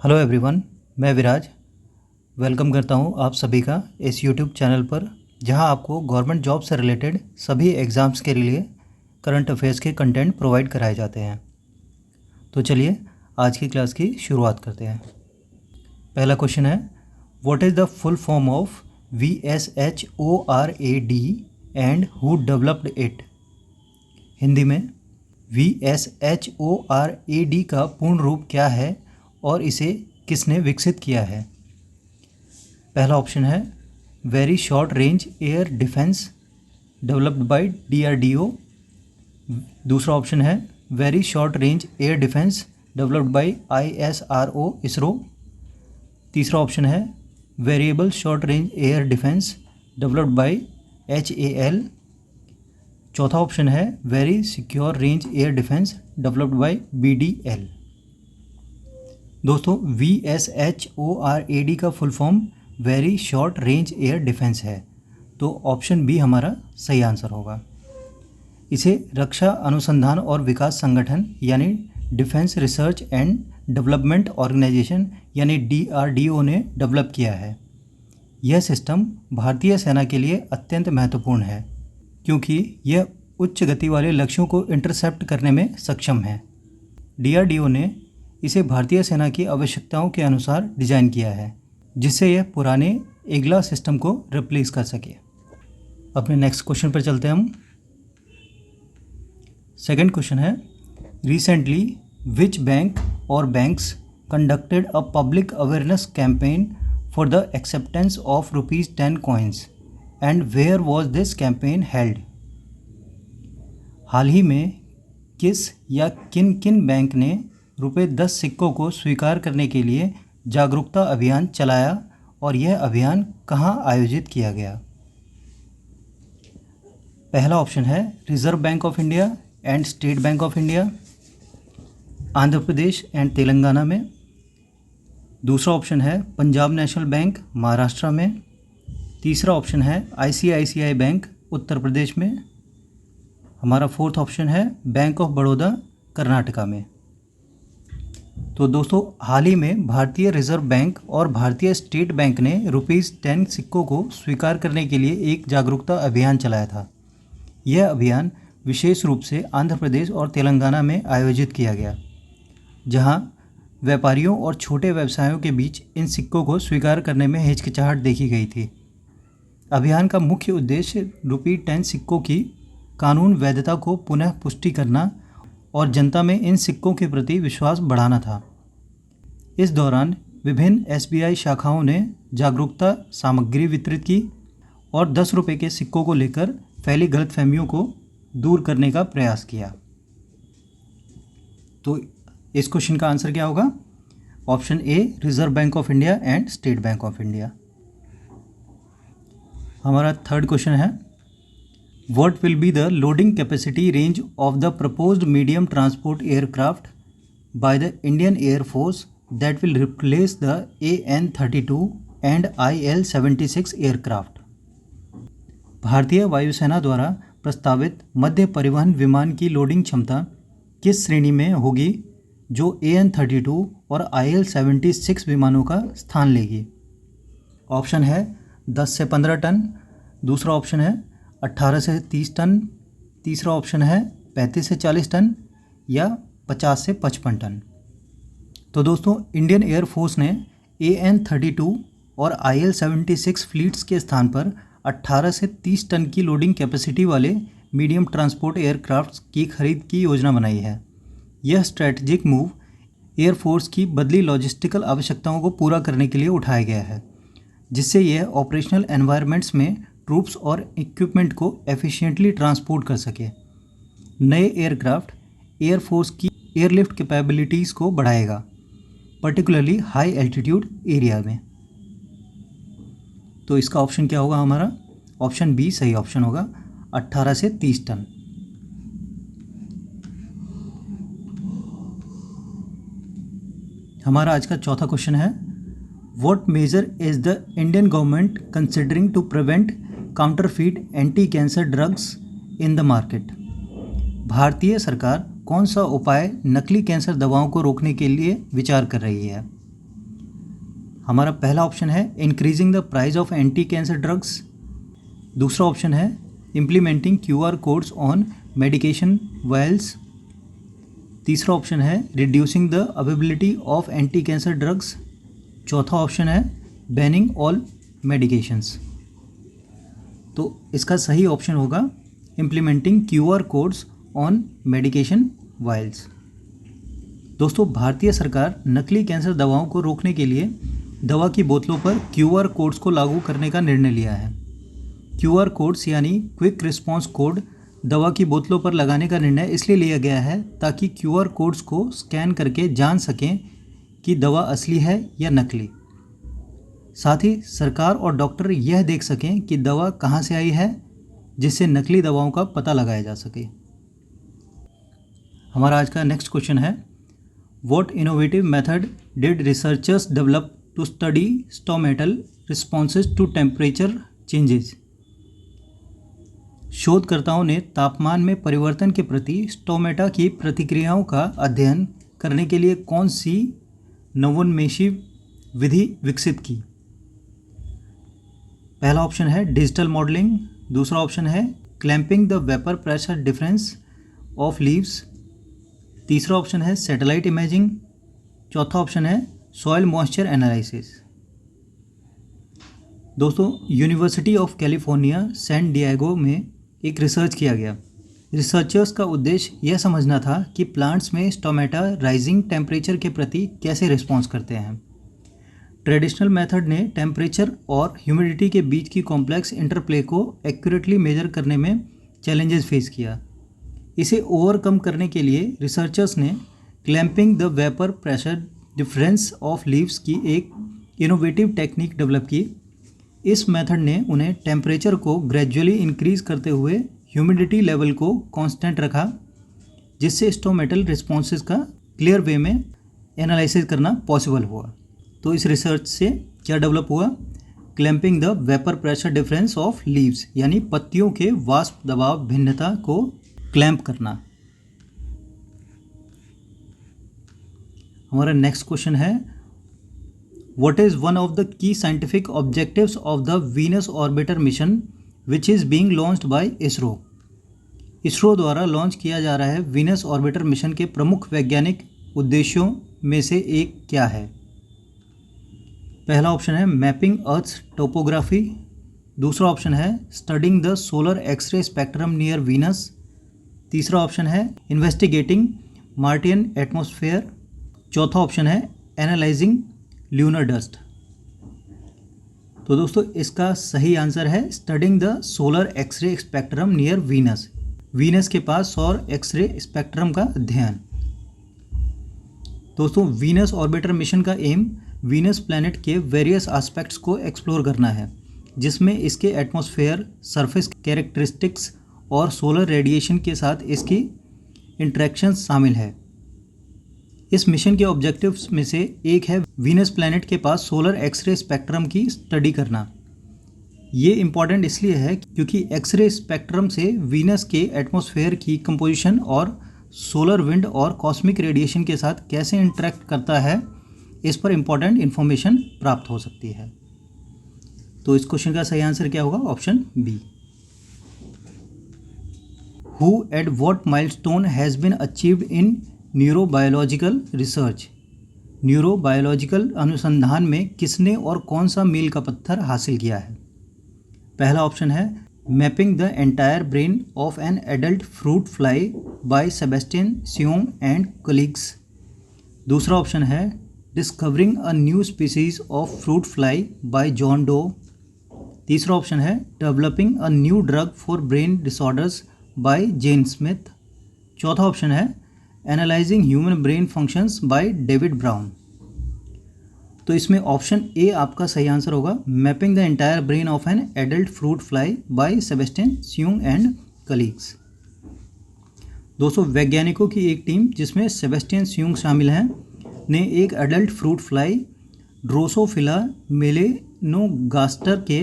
Hello everyone, मैं विराज welcome करता हूं आप सभी का इस यूट्यूब चैनल पर, जहां आपको गवर्नमेंट जॉब से रिलेटेड सभी एग्ज़ाम्स के लिए करंट अफेयर्स के कंटेंट प्रोवाइड कराए जाते हैं। तो चलिए आज की क्लास की शुरुआत करते हैं। पहला क्वेश्चन है, what is the full form of VSHORAD and who developed it? Hindi में VSHORAD का पूर्ण रूप क्या है और इसे किसने विकसित किया है? पहला ऑप्शन है very short range air defence developed by DRDO। दूसरा ऑप्शन है very short range air defence developed by ISRO ISRO. तीसरा ऑप्शन है variable short range air defence developed by HAL। चौथा ऑप्शन है very secure range air defence developed by BDL। दोस्तों VSHORAD का full form very short range air defence है, तो option B हमारा सही आंसर होगा। इसे रक्षा अनुसंधान और विकास संगठन यानी defence research and development organisation यानी DRDO ने डेवलप किया है। यह सिस्टम भारतीय सेना के लिए अत्यंत महत्वपूर्ण है क्योंकि यह उच्च गति वाले लक्ष्यों को इंटरसेप्ट करने में सक्षम है। DRDO ने इसे भारतीय सेना की आवश्यकताओं के अनुसार डिज़ाइन किया है, जिससे यह पुराने एगला सिस्टम को रिप्लेस कर सके। अपने नेक्स्ट क्वेश्चन पर चलते हैं हम। सेकंड क्वेश्चन है, recently which bank or banks conducted a public awareness campaign for the acceptance of ₹10 coins and where was this campaign held? हाल ही में किस या किन किन बैंक ने ₹10 सिक्कों को स्वीकार करने के लिए जागरूकता अभियान चलाया और यह अभियान कहाँ आयोजित किया गया? पहला ऑप्शन है reserve bank of India and state bank of India, Andhra Pradesh and Telangana में। दूसरा ऑप्शन है पंजाब नेशनल बैंक, महाराष्ट्र में। तीसरा ऑप्शन है ICICI बैंक, उत्तर प्रदेश में। हमारा फोर्थ ऑप्शन है बैंक ऑफ बड़ौदा, कर्नाटका में। तो दोस्तों हाल ही में भारतीय रिजर्व बैंक और भारतीय स्टेट बैंक ने ₹10 सिक्कों को स्वीकार करने के लिए एक जागरूकता अभियान चलाया था। यह अभियान विशेष रूप से आंध्र प्रदेश और तेलंगाना में आयोजित किया गया, जहां व्यापारियों और छोटे व्यवसायों के बीच इन सिक्कों को स्वीकार करने में हिचकिचाहट देखी गई थी। अभियान का मुख्य उद्देश्य ₹10 सिक्कों की कानून वैधता को पुनः पुष्टि करना और जनता में इन सिक्कों के प्रति विश्वास बढ़ाना था। इस दौरान विभिन्न SBI शाखाओं ने जागरूकता सामग्री वितरित की और ₹10 के सिक्कों को लेकर फैली गलतफहमियों को दूर करने का प्रयास किया। तो इस क्वेश्चन का आंसर क्या होगा? Option a reserve bank of India and state bank of India. हमारा थर्ड क्वेश्चन है, What will be the loading capacity range of the proposed medium transport aircraft by the Indian Air Force that will replace the AN-32 and IL-76 aircraft? भारतीय वायुसेना द्वारा प्रस्तावित मध्य परिवहन विमान की loading क्षमता किस श्रेणी में होगी जो AN-32 और IL-76 विमानों का स्थान लेगी? ऑप्शन है 10 से 15 टन, दूसरा ऑप्शन है 18 से 30 टन, तीसरा ऑप्शन है 35 से 40 टन या 50 से 55 टन। तो दोस्तों इंडियन एयरफोर्स ने AN-32 और IL-76 फ्लीट्स के स्थान पर 18 से 30 टन की लोडिंग कैपेसिटी वाले मीडियम ट्रांसपोर्ट एयरक्राफ्ट की खरीद की योजना बनाई है। यह स्ट्रैटेजिक मूव एयरफोर्स की बदली लॉजिस्टिकल आवश्यकताओं को पूरा करने के लिए उठाया गया है, जिससे यह ऑपरेशनल एनवायरनमेंट्स में ट्रूप्स और इक्विपमेंट को एफिशिएंटली ट्रांसपोर्ट कर सके। नए एयरक्राफ्ट एयरफोर्स की एयरलिफ्ट कैपेबिलिटीज़ को बढ़ाएगा, पर्टिकुलरली हाई एल्टीट्यूड एरिया में। तो इसका ऑप्शन क्या होगा हमारा? ऑप्शन बी सही ऑप्शन होगा, 18 से 30 टन। हमारा आज का चौथा क्वेश्चन है, what major is the Indian government considering to prevent counterfeit anti cancer drugs in the market? भारतीय सरकार कौन सा उपाय नकली कैंसर दवाओं को रोकने के लिए विचार कर रही है? हमारा पहला ऑप्शन है increasing the price of anti cancer drugs. दूसरा ऑप्शन है implementing QR codes on medication vials. तीसरा ऑप्शन है reducing the availability of anti cancer drugs. चौथा ऑप्शन है बैनिंग ऑल मेडिकेशंस। तो इसका सही ऑप्शन होगा implementing QR codes on medication vials. दोस्तों, भारतीय सरकार नकली कैंसर दवाओं को रोकने के लिए दवा की बोतलों पर QR कोड्स को लागू करने का निर्णय लिया है। QR कोड्स यानी क्विक रिस्पॉन्स कोड दवा की बोतलों पर लगाने का निर्णय इसलिए लिया गया है ताकि QR कोड्स को स्कैन करके जान सकें कि दवा असली है या नकली। साथ ही सरकार और डॉक्टर यह देख सकें कि दवा कहाँ से आई है, जिससे नकली दवाओं का पता लगाया जा सके। हमारा आज का नेक्स्ट क्वेश्चन है, what innovative method did researchers develop to study stomatal responses to temperature changes. शोधकर्ताओं ने तापमान में परिवर्तन के प्रति स्टोमेटा की प्रतिक्रियाओं का अध्ययन करने के लिए कौन सी नवोन्मेषी विधि विकसित की। पहला ऑप्शन है डिजिटल मॉडलिंग। दूसरा ऑप्शन है clamping the vapour pressure difference of leaves. तीसरा ऑप्शन है सैटेलाइट इमेजिंग। चौथा ऑप्शन है सॉइल मॉइस्चर एनालिसिस। दोस्तों, university of California San Diego में एक रिसर्च किया गया। रिसर्चर्स का उद्देश्य यह समझना था कि प्लांट्स में स्टोमेटा राइजिंग टेम्परेचर के प्रति कैसे रिस्पॉन्स करते हैं। ट्रेडिशनल मेथड ने टेम्परेचर और ह्यूमिडिटी के बीच की कॉम्प्लेक्स इंटरप्ले को एक्यूरेटली मेजर करने में चैलेंजेस फेस किया। इसे ओवरकम करने के लिए रिसर्चर्स ने clamping the vapour pressure difference of leaves की एक इनोवेटिव टेक्निक डेवलप की। इस मेथड ने उन्हें टेम्परेचर को ग्रेजुअली इंक्रीज करते हुए ह्यूमिडिटी लेवल को कांस्टेंट रखा, जिससे स्टोमेटल रिस्पॉन्सेज का क्लियर वे में एनालिसिस करना पॉसिबल हुआ। तो इस रिसर्च से क्या डेवलप हुआ? Clamping the vapour pressure difference of leaves, यानी पत्तियों के वाष्प दबाव भिन्नता को क्लैंप करना। हमारा नेक्स्ट क्वेश्चन है, What is one of the key scientific objectives of the Venus Orbiter mission which is being launched by ISRO? ISRO द्वारा लॉन्च किया जा रहा है वीनस ऑर्बिटर मिशन के प्रमुख वैज्ञानिक उद्देश्यों में से एक क्या है? पहला ऑप्शन है मैपिंग अर्थ्स टोपोग्राफी। दूसरा ऑप्शन है studying the solar x-ray spectrum near Venus. तीसरा ऑप्शन है इन्वेस्टिगेटिंग मार्टियन एटमॉस्फेयर। चौथा ऑप्शन है एनालाइजिंग ल्यूनर डस्ट। तो दोस्तों, इसका सही आंसर है studying the solar x-ray spectrum near Venus. Venus के पास सौर एक्सरे स्पेक्ट्रम का अध्ययन। दोस्तों, वीनस ऑर्बिटर मिशन का एम वीनस प्लैनेट के वेरियस एस्पेक्ट्स को एक्सप्लोर करना है, जिसमें इसके एटमॉस्फेयर, सरफेस कैरेक्टरिस्टिक्स और सोलर रेडिएशन के साथ इसकी इंटरेक्शंस शामिल है। इस मिशन के ऑब्जेक्टिव्स में से एक है वीनस प्लैनेट के पास सोलर एक्सरे स्पेक्ट्रम की स्टडी करना। ये इम्पॉर्टेंट इसलिए है क्योंकि एक्सरे स्पेक्ट्रम से वीनस के एटमॉस्फेयर की कंपोजिशन और सोलर विंड और कॉस्मिक रेडिएशन के साथ कैसे इंटरेक्ट करता है, इस पर इम्पॉर्टेंट इन्फॉर्मेशन प्राप्त हो सकती है। तो इस क्वेश्चन का सही आंसर क्या होगा? Option B. Who at what milestone has been achieved in neurobiological research. Neurobiological अनुसंधान में किसने और कौन सा मील का पत्थर हासिल किया है? पहला ऑप्शन है mapping the entire brain of an adult fruit fly by Sebastian Seung and colleagues. दूसरा ऑप्शन है discovering a new species of fruit fly by John Doe. तीसरा ऑप्शन है developing a new drug for brain disorders by Jane Smith. चौथा option है analysing human brain functions by David Brown. तो इसमें option A आपका सही answer होगा, mapping the entire brain of an adult fruit fly by Sebastian Seung and colleagues. दोस्तों, वैज्ञानिकों की एक टीम जिसमें सेबेस्टियन सियोंग शामिल हैं ने एक एडल्ट फ्रूट फ्लाई ड्रोसोफिला मेलेनोगास्टर के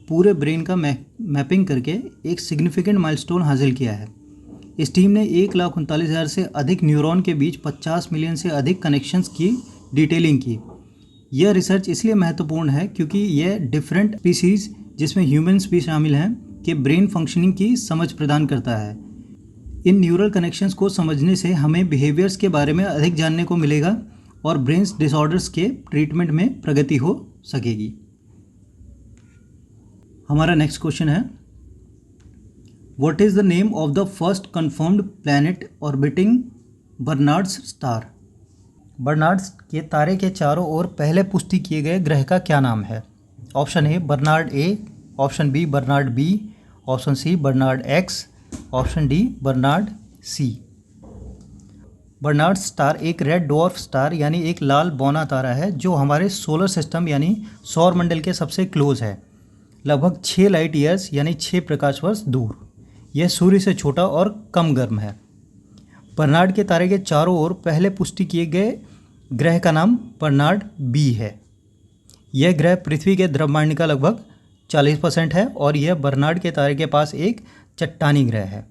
पूरे ब्रेन का मैपिंग करके एक सिग्निफिकेंट माइलस्टोन हासिल किया है। इस टीम ने 1,39,000 से अधिक न्यूरॉन के बीच 50 मिलियन से अधिक कनेक्शंस की डिटेलिंग की। यह रिसर्च इसलिए महत्वपूर्ण है क्योंकि यह डिफरेंट स्पीसीज जिसमें ह्यूमंस भी शामिल हैं के ब्रेन फंक्शनिंग की समझ प्रदान करता है। इन न्यूरल कनेक्शंस को समझने से हमें बिहेवियर्स के बारे में अधिक जानने को मिलेगा और ब्रेन डिसऑर्डर्स के ट्रीटमेंट में प्रगति हो सकेगी। हमारा नेक्स्ट क्वेश्चन है, what is the name of the first confirmed planet orbiting Bernard's star? Bernard's के तारे के चारों ओर पहले पुष्टि किए गए ग्रह का क्या नाम है? Option A Barnard A, option B Barnard B, option C Barnard X, option D Barnard C. Barnard star एक रेड डॉर्फ स्टार यानी एक लाल बौना तारा है जो हमारे सोलर सिस्टम यानी सौर मंडल के सबसे क्लोज है, लगभग 6 लाइट ईयर्स यानी 6 प्रकाश वर्ष दूर। यह सूर्य से छोटा और कम गर्म है। बर्नार्ड के तारे के चारों ओर पहले पुष्टि किए गए ग्रह का नाम बर्नार्ड बी है। यह ग्रह पृथ्वी के द्रव्यमान का लगभग 40% है और यह बर्नार्ड के तारे के पास एक चट्टानी ग्रह है।